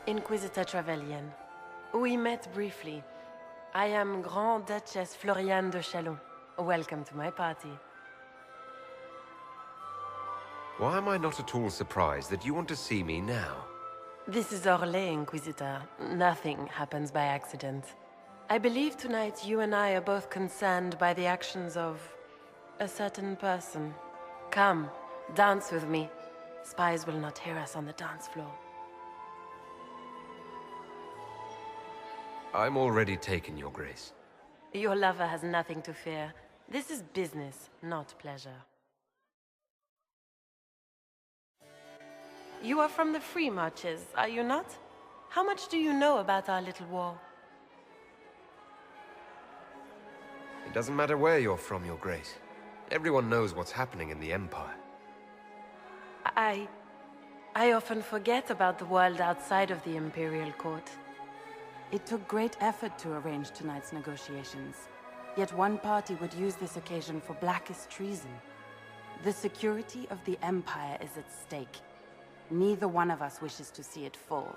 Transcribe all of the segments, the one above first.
Inquisitor Trevelyan. We met briefly. I am Grand Duchess Floriane de Chalon. Welcome to my party. Why am I not at all surprised that you want to see me now? This is Orlais, Inquisitor. Nothing happens by accident. I believe tonight you and I are both concerned by the actions of a certain person. Come, dance with me. Spies will not hear us on the dance floor. I'm already taken, Your Grace. Your lover has nothing to fear. This is business, not pleasure. You are from the Free Marches, are you not? How much do you know about our little war? It doesn't matter where you're from, Your Grace. Everyone knows what's happening in the Empire. I often forget about the world outside of the Imperial Court. It took great effort to arrange tonight's negotiations. Yet one party would use this occasion for blackest treason. The security of the Empire is at stake. Neither one of us wishes to see it fall.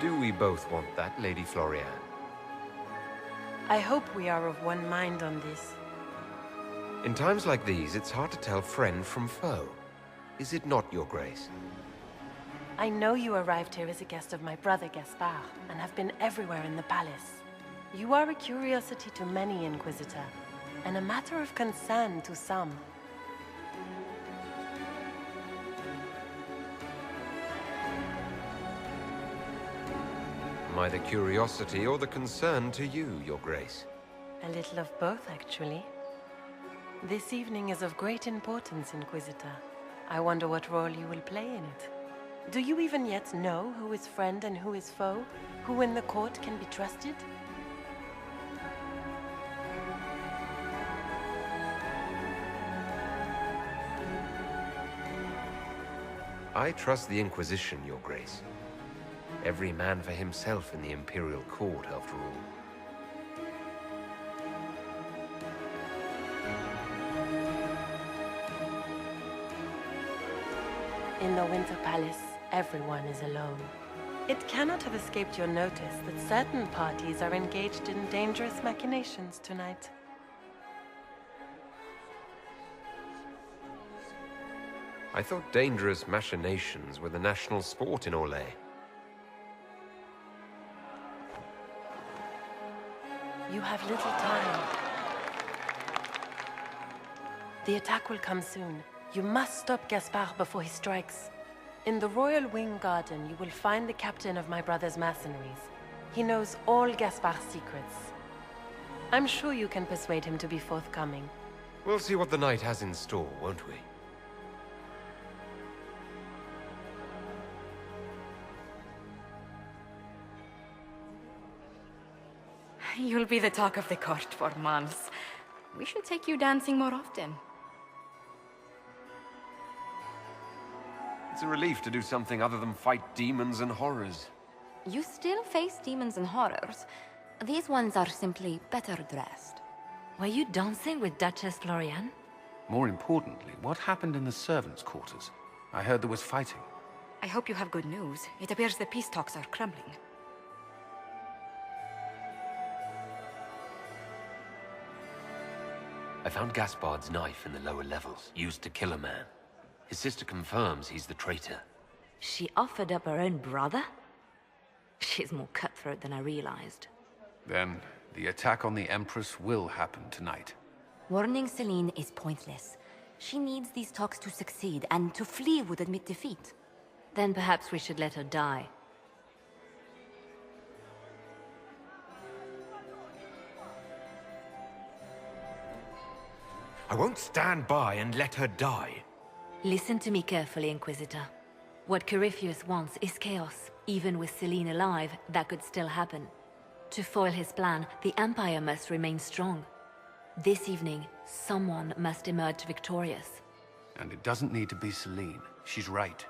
Do we both want that, Lady Floriane? I hope we are of one mind on this. In times like these, it's hard to tell friend from foe. Is it not, Your Grace? I know you arrived here as a guest of my brother Gaspard, and have been everywhere in the palace. You are a curiosity to many, Inquisitor, and a matter of concern to some. Am I the curiosity or the concern to you, Your Grace? A little of both, actually. This evening is of great importance, Inquisitor. I wonder what role you will play in it. Do you even yet know who is friend and who is foe? Who in the court can be trusted? I trust the Inquisition, Your Grace. Every man for himself in the Imperial Court, after all. In the Winter Palace, everyone is alone. It cannot have escaped your notice that certain parties are engaged in dangerous machinations tonight. I thought dangerous machinations were the national sport in Orlais. You have little time. The attack will come soon. You must stop Gaspard before he strikes. In the Royal Wing Garden, you will find the captain of my brother's mercenaries. He knows all Gaspard's secrets. I'm sure you can persuade him to be forthcoming. We'll see what the night has in store, won't we? You'll be the talk of the court for months. We should take you dancing more often. It's a relief to do something other than fight demons and horrors. You still face demons and horrors. These ones are simply better dressed. Were you dancing with Duchess Floriane? More importantly, what happened in the servants' quarters? I heard there was fighting. I hope you have good news. It appears the peace talks are crumbling. I found Gaspard's knife in the lower levels, used to kill a man. His sister confirms he's the traitor. She offered up her own brother? She's more cutthroat than I realized. Then, the attack on the Empress will happen tonight. Warning Celine is pointless. She needs these talks to succeed, and to flee would admit defeat. Then perhaps we should let her die. I won't stand by and let her die. Listen to me carefully, Inquisitor. What Corypheus wants is chaos. Even with Celine alive, that could still happen. To foil his plan, the Empire must remain strong. This evening, someone must emerge victorious. And it doesn't need to be Celine. She's right.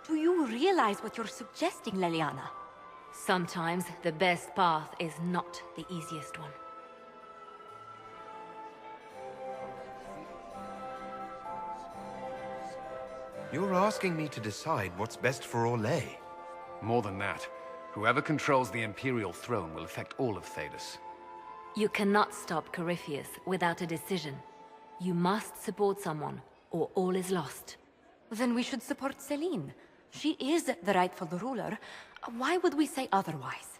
Do you realize what you're suggesting, Leliana? Sometimes the best path is not the easiest one. You're asking me to decide what's best for Orlais. More than that, whoever controls the Imperial throne will affect all of Thedas. You cannot stop Corypheus without a decision. You must support someone, or all is lost. Then we should support Celine. She is the rightful ruler. Why would we say otherwise?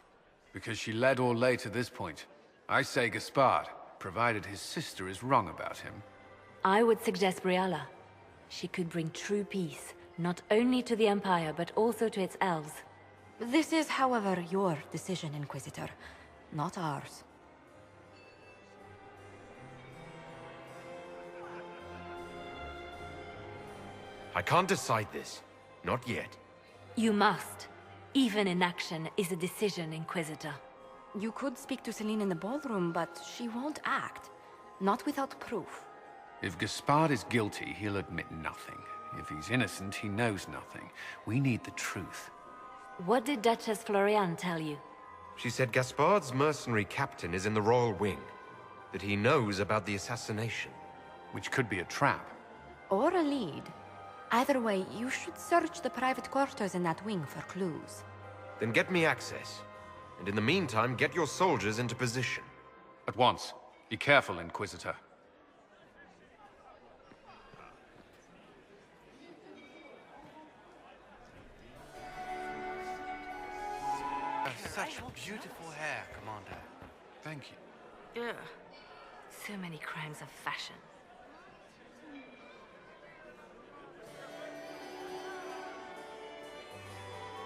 Because she led Orlais to this point. I say Gaspard, provided his sister is wrong about him. I would suggest Briala. She could bring true peace, not only to the Empire, but also to its elves. This is, however, your decision, Inquisitor, not ours. I can't decide this. Not yet. You must. Even inaction is a decision, Inquisitor. You could speak to Celine in the ballroom, but she won't act. Not without proof. If Gaspard is guilty, he'll admit nothing. If he's innocent, he knows nothing. We need the truth. What did Duchess Floriane tell you? She said Gaspard's mercenary captain is in the Royal Wing. That he knows about the assassination. Which could be a trap. Or a lead. Either way, you should search the private quarters in that wing for clues. Then get me access. And in the meantime, get your soldiers into position. At once. Be careful, Inquisitor. Such beautiful hair, Commander. Thank you. Ugh. So many crimes of fashion.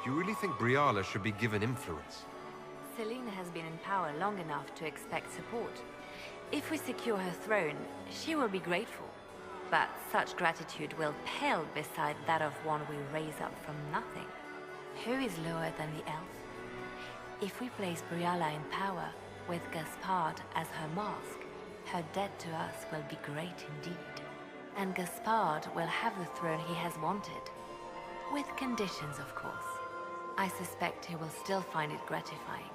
Do you really think Briala should be given influence? Selena has been in power long enough to expect support. If we secure her throne, she will be grateful. But such gratitude will pale beside that of one we raise up from nothing. Who is lower than the elf? If we place Briala in power, with Gaspard as her mask, her debt to us will be great indeed. And Gaspard will have the throne he has wanted. With conditions, of course. I suspect he will still find it gratifying.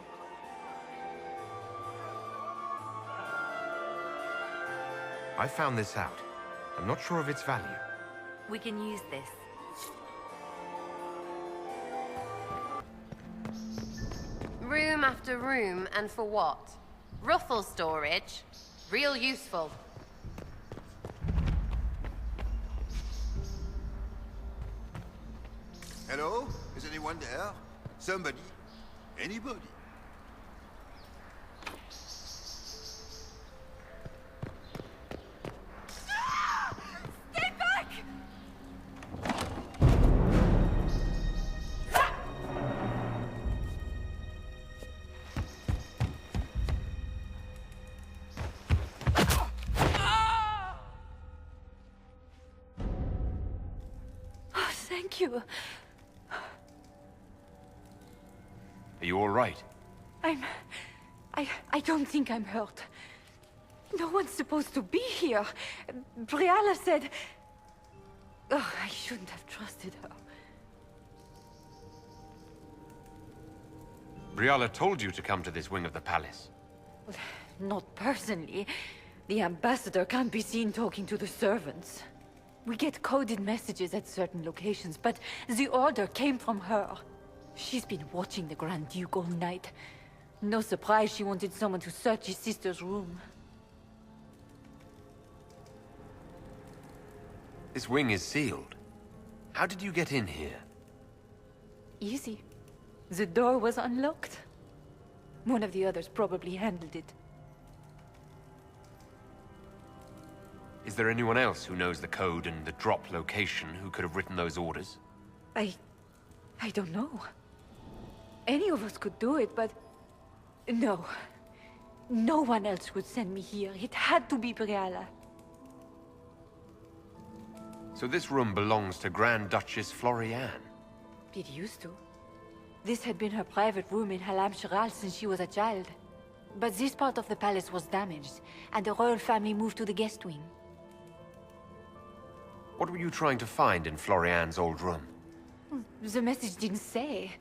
I found this out. I'm not sure of its value. We can use this. Room after room, and for what? Ruffle storage? Real useful. Hello? Is anyone there? Somebody? Anybody? Stay back! Oh, thank you. Are you all right? I don't think I'm hurt. No one's supposed to be here. Briala said... Oh, I shouldn't have trusted her. Briala told you to come to this wing of the palace. Not personally. The ambassador can't be seen talking to the servants. We get coded messages at certain locations, but the order came from her. She's been watching the Grand Duke all night. No surprise she wanted someone to search his sister's room. This wing is sealed. How did you get in here? Easy. The door was unlocked. One of the others probably handled it. Is there anyone else who knows the code and the drop location who could have written those orders? I don't know. Any of us could do it, but... No. No one else would send me here. It had to be Briala. So this room belongs to Grand Duchess Floriane? It used to. This had been her private room in Halam Shiral since she was a child. But this part of the palace was damaged, and the royal family moved to the guest wing. What were you trying to find in Floriane's old room? The message didn't say.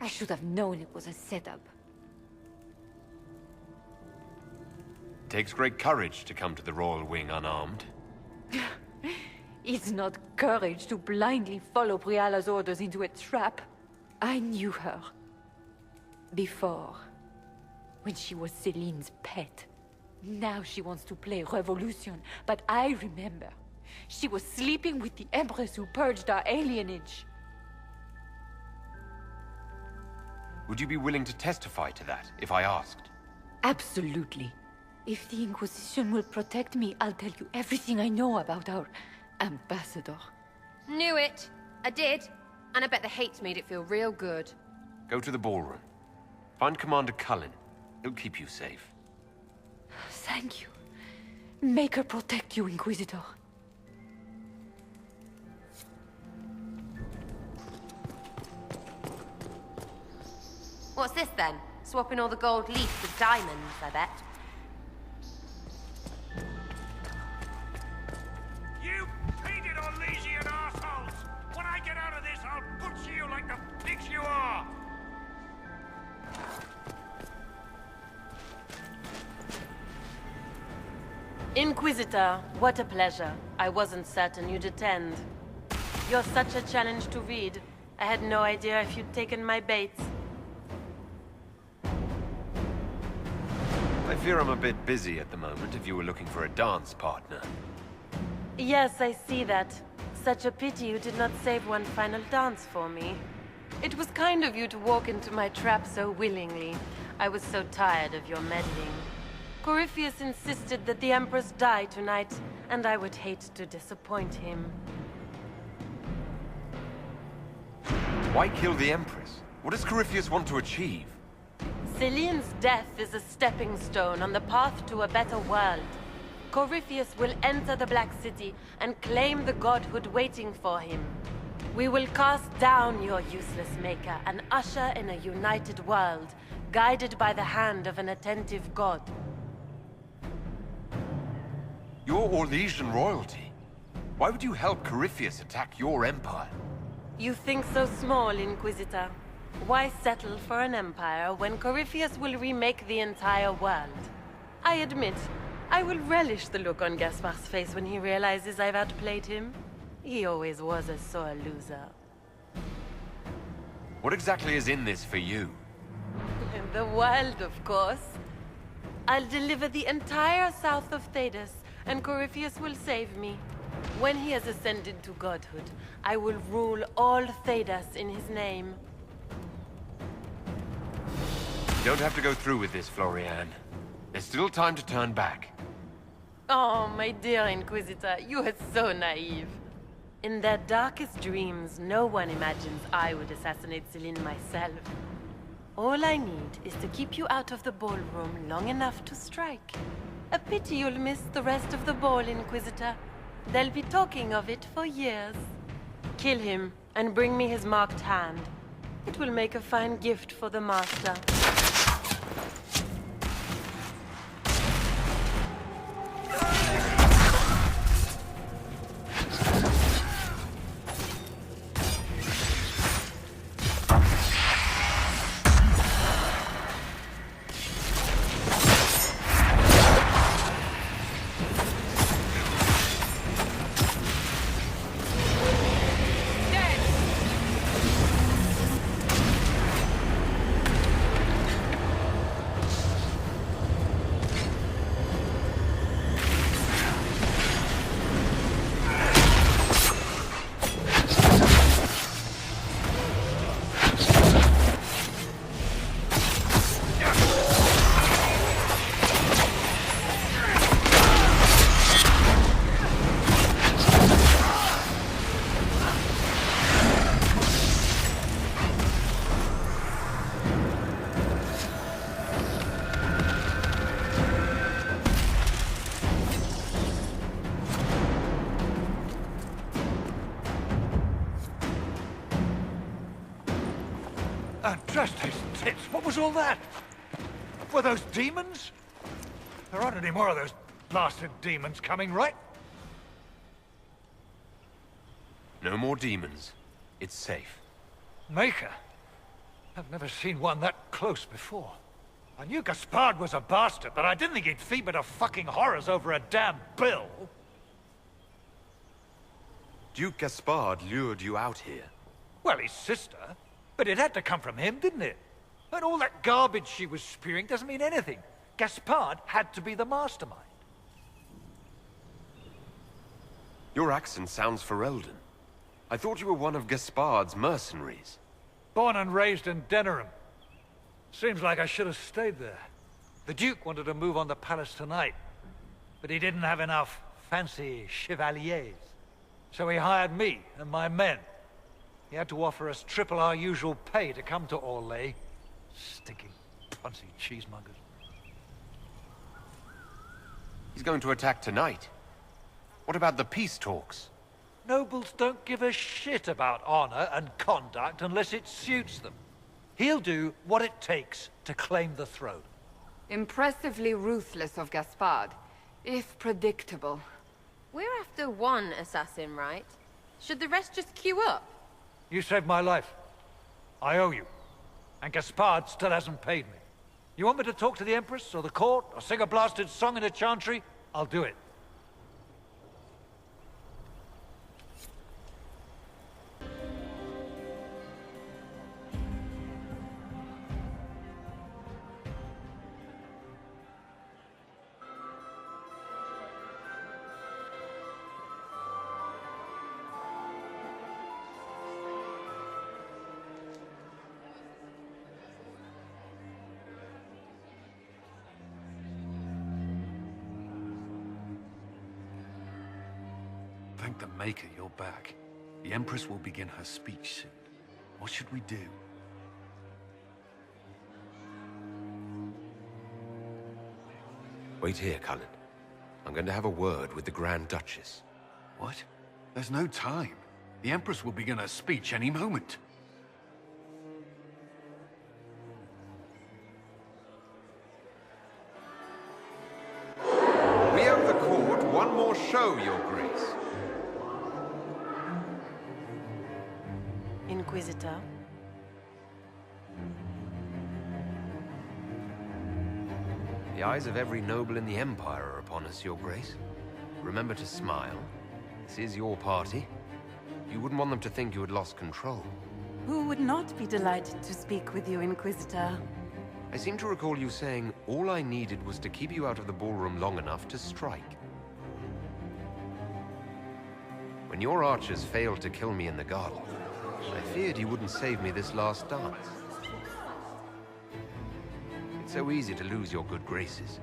I should have known it was a setup. Takes great courage to come to the Royal Wing unarmed. It's not courage to blindly follow Briala's orders into a trap. I knew her. Before. When she was Celine's pet. Now she wants to play revolution, but I remember. She was sleeping with the Empress who purged our alienage. Would you be willing to testify to that, if I asked? Absolutely. If the Inquisition will protect me, I'll tell you everything I know about our ambassador. Knew it. I did. And I bet the hate made it feel real good. Go to the ballroom. Find Commander Cullen. He'll keep you safe. Thank you. Make her protect you, Inquisitor. What's this then? Swapping all the gold leaf with diamonds, I bet. You painted Orlesian assholes! When I get out of this, I'll butcher you like the pigs you are! Inquisitor, what a pleasure. I wasn't certain you'd attend. You're such a challenge to read. I had no idea if you'd taken my bait. I fear I'm a bit busy at the moment if you were looking for a dance partner. Yes, I see that. Such a pity you did not save one final dance for me. It was kind of you to walk into my trap so willingly. I was so tired of your meddling. Corypheus insisted that the Empress die tonight, and I would hate to disappoint him. Why kill the Empress? What does Corypheus want to achieve? Celine's death is a stepping stone on the path to a better world. Corypheus will enter the Black City and claim the godhood waiting for him. We will cast down your useless maker and usher in a united world, guided by the hand of an attentive god. You're Orlesian royalty. Why would you help Corypheus attack your empire? You think so small, Inquisitor. Why settle for an empire when Corypheus will remake the entire world? I admit, I will relish the look on Gaspar's face when he realizes I've outplayed him. He always was a sore loser. What exactly is in this for you? The world, of course. I'll deliver the entire south of Thedas, and Corypheus will save me. When he has ascended to godhood, I will rule all Thedas in his name. You don't have to go through with this, Florian. There's still time to turn back. Oh, my dear Inquisitor, you are so naive. In their darkest dreams, no one imagines I would assassinate Celine myself. All I need is to keep you out of the ballroom long enough to strike. A pity you'll miss the rest of the ball, Inquisitor. They'll be talking of it for years. Kill him, and bring me his marked hand. It will make a fine gift for the Master. Just his tits. What was all that? Were those demons? There aren't any more of those blasted demons coming, right? No more demons. It's safe. Maker? I've never seen one that close before. I knew Gaspard was a bastard, but I didn't think he'd feed me to fucking horrors over a damn bill. Duke Gaspard lured you out here. Well, his sister. But it had to come from him, didn't it? And all that garbage she was spewing doesn't mean anything. Gaspard had to be the mastermind. Your accent sounds Ferelden. I thought you were one of Gaspard's mercenaries. Born and raised in Denerim. Seems like I should have stayed there. The Duke wanted to move on the palace tonight, but he didn't have enough fancy chevaliers. So he hired me and my men. He had to offer us triple our usual pay to come to Orlais. Stinking, punsy cheesemongers. He's going to attack tonight. What about the peace talks? Nobles don't give a shit about honor and conduct unless it suits them. He'll do what it takes to claim the throne. Impressively ruthless of Gaspard, if predictable. We're after one assassin, right? Should the rest just queue up? You saved my life. I owe you. And Gaspard still hasn't paid me. You want me to talk to the Empress, or the court, or sing a blasted song in a chantry? I'll do it. Thank the Maker you're back. The Empress will begin her speech soon. What should we do? Wait here, Cullen. I'm going to have a word with the Grand Duchess. What? There's no time. The Empress will begin her speech any moment. We owe the court one more show, Your Grace. Inquisitor. The eyes of every noble in the Empire are upon us, Your Grace. Remember to smile. This is your party. You wouldn't want them to think you had lost control. Who would not be delighted to speak with you, Inquisitor? I seem to recall you saying all I needed was to keep you out of the ballroom long enough to strike. When your archers failed to kill me in the garden, I feared you wouldn't save me this last dance. It's so easy to lose your good graces.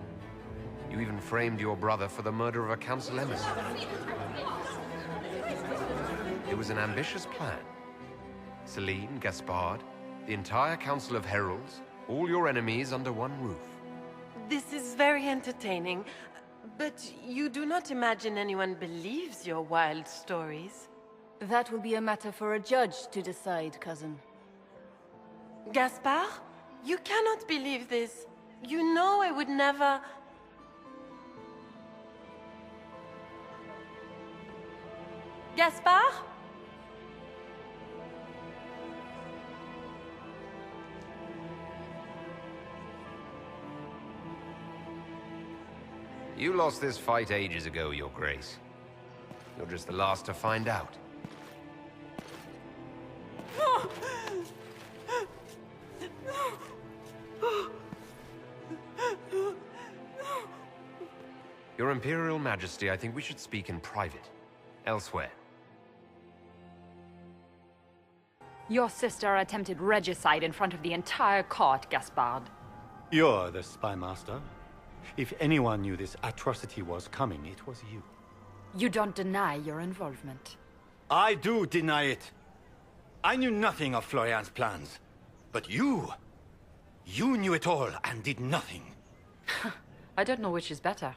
You even framed your brother for the murder of a council emissary. It was an ambitious plan. Celine, Gaspard, the entire Council of Heralds, all your enemies under one roof. This is very entertaining, but you do not imagine anyone believes your wild stories. That will be a matter for a judge to decide, cousin. Gaspard? You cannot believe this. You know I would never... Gaspard? You lost this fight ages ago, Your Grace. You're just the last to find out. Your Imperial Majesty, I think we should speak in private. Elsewhere. Your sister attempted regicide in front of the entire court, Gaspard. You're the spy master. If anyone knew this atrocity was coming, it was you. You don't deny your involvement. I do deny it. I knew nothing of Florian's plans. But you knew it all and did nothing. I don't know which is better.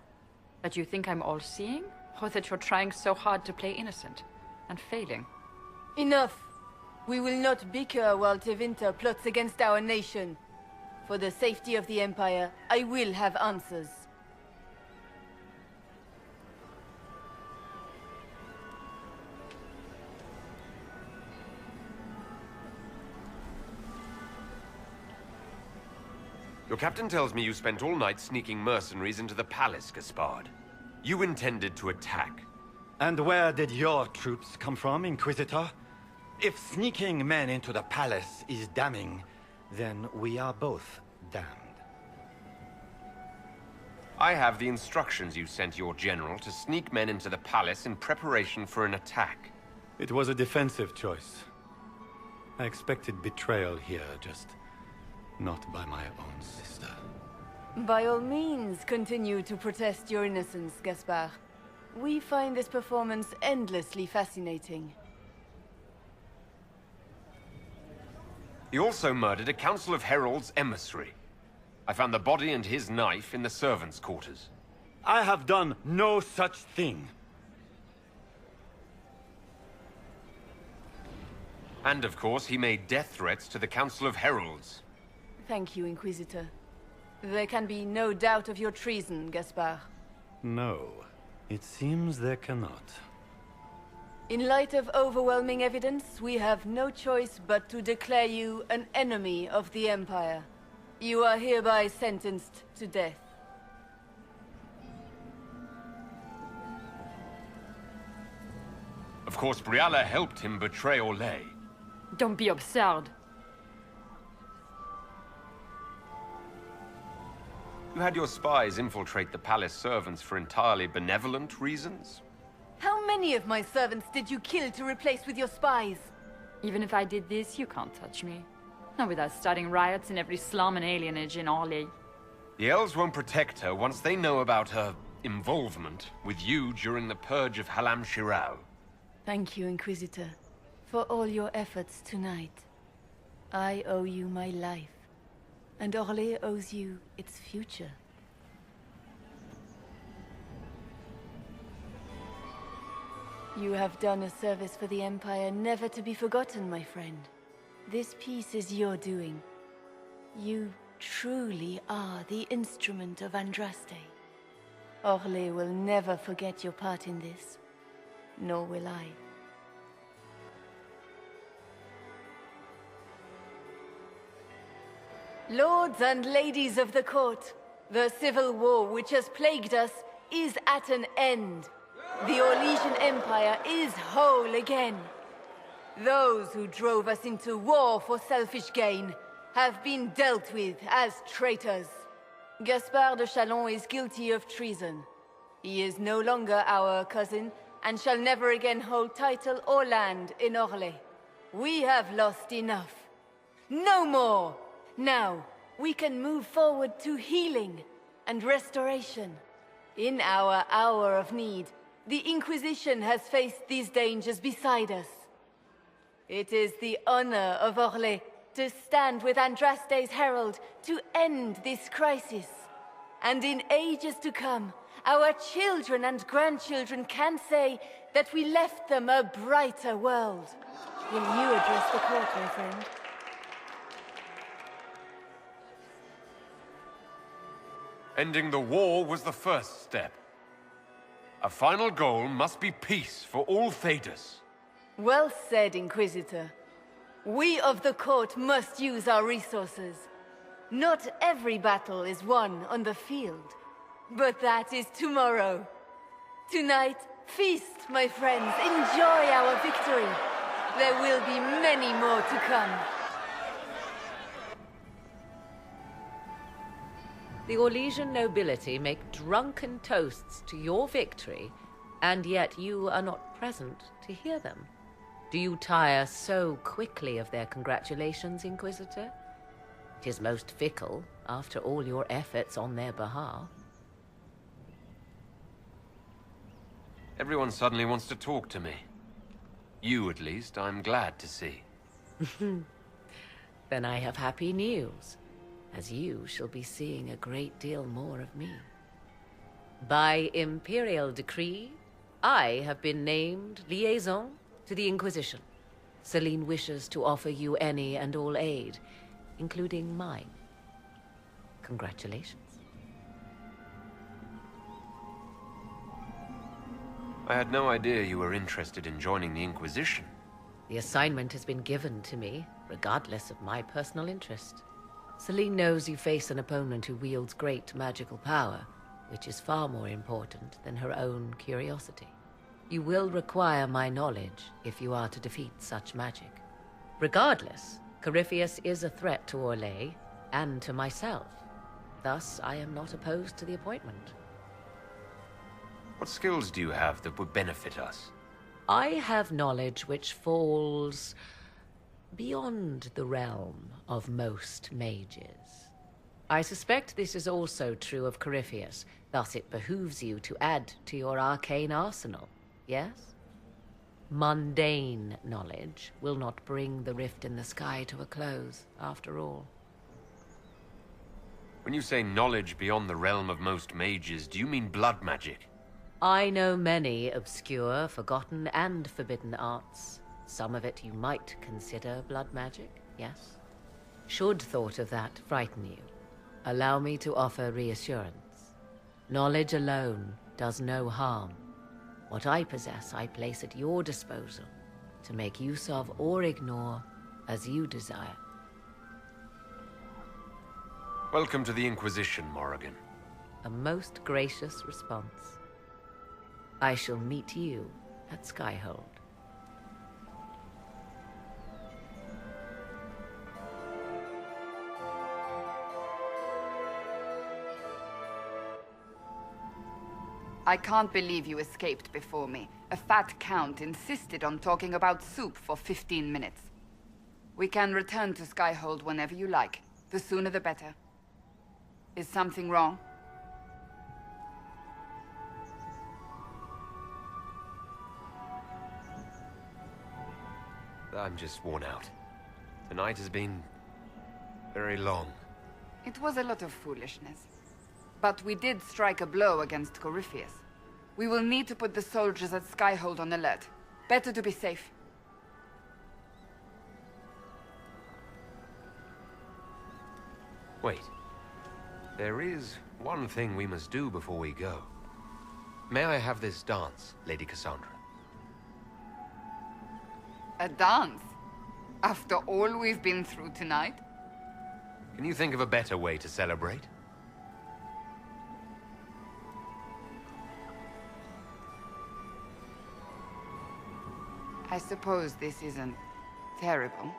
That you think I'm all-seeing, or that you're trying so hard to play innocent and failing. Enough! We will not bicker while Tevinter plots against our nation. For the safety of the Empire, I will have answers. Your captain tells me you spent all night sneaking mercenaries into the palace, Gaspard. You intended to attack. And where did your troops come from, Inquisitor? If sneaking men into the palace is damning, then we are both damned. I have the instructions you sent your general to sneak men into the palace in preparation for an attack. It was a defensive choice. I expected betrayal here, just not by my own sister. By all means, continue to protest your innocence, Gaspard. We find this performance endlessly fascinating. He also murdered a Council of Heralds emissary. I found the body and his knife in the servants' quarters. I have done no such thing. And of course, he made death threats to the Council of Heralds. Thank you, Inquisitor. There can be no doubt of your treason, Gaspard. No, it seems there cannot. In light of overwhelming evidence, we have no choice but to declare you an enemy of the Empire. You are hereby sentenced to death. Of course, Brialla helped him betray Orlais. Don't be absurd. You had your spies infiltrate the palace servants for entirely benevolent reasons? How many of my servants did you kill to replace with your spies? Even if I did this, you can't touch me. Not without starting riots in every slum and alienage in Orlais. The elves won't protect her once they know about her involvement with you during the purge of Halam Shiral. Thank you, Inquisitor, for all your efforts tonight. I owe you my life, and Orlais owes you its future. You have done a service for the Empire never to be forgotten, my friend. This piece is your doing. You truly are the instrument of Andraste. Orlais will never forget your part in this, nor will I. Lords and ladies of the court, the civil war which has plagued us is at an end. The Orlesian Empire is whole again. Those who drove us into war for selfish gain have been dealt with as traitors. Gaspard de Chalon is guilty of treason. He is no longer our cousin and shall never again hold title or land in Orlais. We have lost enough. No more! Now, we can move forward to healing and restoration. In our hour of need, the Inquisition has faced these dangers beside us. It is the honor of Orlais to stand with Andraste's herald to end this crisis. And in ages to come, our children and grandchildren can say that we left them a brighter world. Will you address the court, my friend? Ending the war was the first step. A final goal must be peace for all Thedas. Well said, Inquisitor. We of the court must use our resources. Not every battle is won on the field, but that is tomorrow. Tonight, feast, my friends. Enjoy our victory. There will be many more to come. The Orlesian nobility make drunken toasts to your victory, and yet you are not present to hear them. Do you tire so quickly of their congratulations, Inquisitor? 'Tis most fickle, after all your efforts on their behalf. Everyone suddenly wants to talk to me. You, at least, I'm glad to see. Then I have happy news, as you shall be seeing a great deal more of me. By imperial decree, I have been named liaison to the Inquisition. Celine wishes to offer you any and all aid, including mine. Congratulations. I had no idea you were interested in joining the Inquisition. The assignment has been given to me, regardless of my personal interest. Celine knows you face an opponent who wields great magical power, which is far more important than her own curiosity. You will require my knowledge if you are to defeat such magic. Regardless, Corypheus is a threat to Orlais and to myself. Thus, I am not opposed to the appointment. What skills do you have that would benefit us? I have knowledge which falls beyond the realm of most mages. I suspect this is also true of Corypheus, thus it behooves you to add to your arcane arsenal, yes? Mundane knowledge will not bring the rift in the sky to a close, after all. When you say knowledge beyond the realm of most mages, do you mean blood magic? I know many obscure, forgotten, and forbidden arts. Some of it you might consider blood magic, yes? Should thought of that frighten you, allow me to offer reassurance. Knowledge alone does no harm. What I possess, I place at your disposal to make use of or ignore as you desire. Welcome to the Inquisition, Morrigan. A most gracious response. I shall meet you at Skyhold. I can't believe you escaped before me. A fat count insisted on talking about soup for 15 minutes. We can return to Skyhold whenever you like. The sooner the better. Is something wrong? I'm just worn out. Tonight has been very long. It was a lot of foolishness. But we did strike a blow against Corypheus. We will need to put the soldiers at Skyhold on alert. Better to be safe. Wait. There is one thing we must do before we go. May I have this dance, Lady Cassandra? A dance? After all we've been through tonight? Can you think of a better way to celebrate? I suppose this isn't terrible.